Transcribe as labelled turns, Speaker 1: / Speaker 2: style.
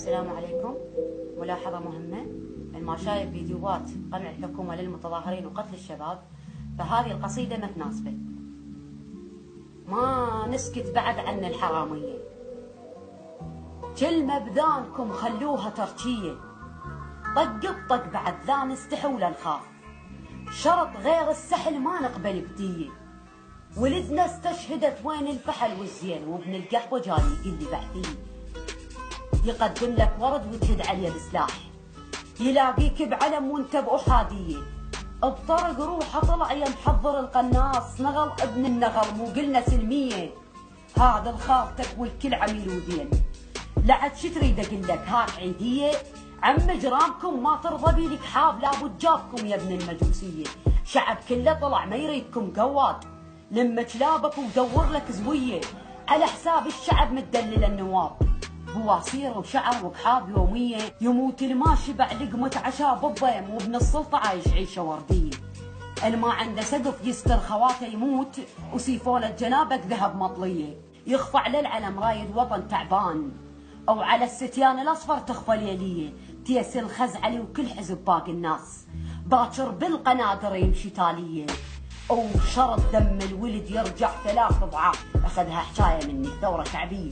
Speaker 1: السلام عليكم. ملاحظة مهمة، ما شايف فيديوهات قمع الحكومة للمتظاهرين وقتل الشباب، فهذه القصيدة ما تناسبه. ما نسكت بعد عن الحرامية، كلمة بذانكم خلوها تركية، طق بطق بعد لا نستحي ولا نخاف، شرط غير السحل ما نقبل بدية، ولدنا استشهدت وين الفحل والزين، وابن القحوة جاي يقول لي بعثيه، يقدم لك ورد وتهد عليه بسلاح، يلاقيك بعلم وانت بأحادية، بطرق روحه طلع يا محضر القناص، نغل ابن النغل مو قلنا سلمية، هذا الخالتك والكل عميل وذين، لعد شو تريد اقول لك هاك عيدية، عم جرامكم ما ترضى بيلك حاب لابد جابكم يا ابن المجوسية، شعب كله طلع ما يريدكم قواد، لما كلابك ودور لك زوية، على حساب الشعب متدلل النواب، بواصير وشعر وكحاب يومية، يموت الماشي بعد لقمة عشاء بالضيم، وابن السلطة عايش عيشة وردية، الما عنده سقف يستر خواته يموت، وسيفولة جنابك ذهب مطلية، يخفى على العلم رايد وطن تعبان، او على الستيان الاصفر تخفى ليلية، تيسر الخزعلي وكل حزب باقي الناس، باكر بالقنادر يمشي تالية، او شرط دم الولد يرجع 3 أضعاف، اخذها حكاية مني ثورة شعبية.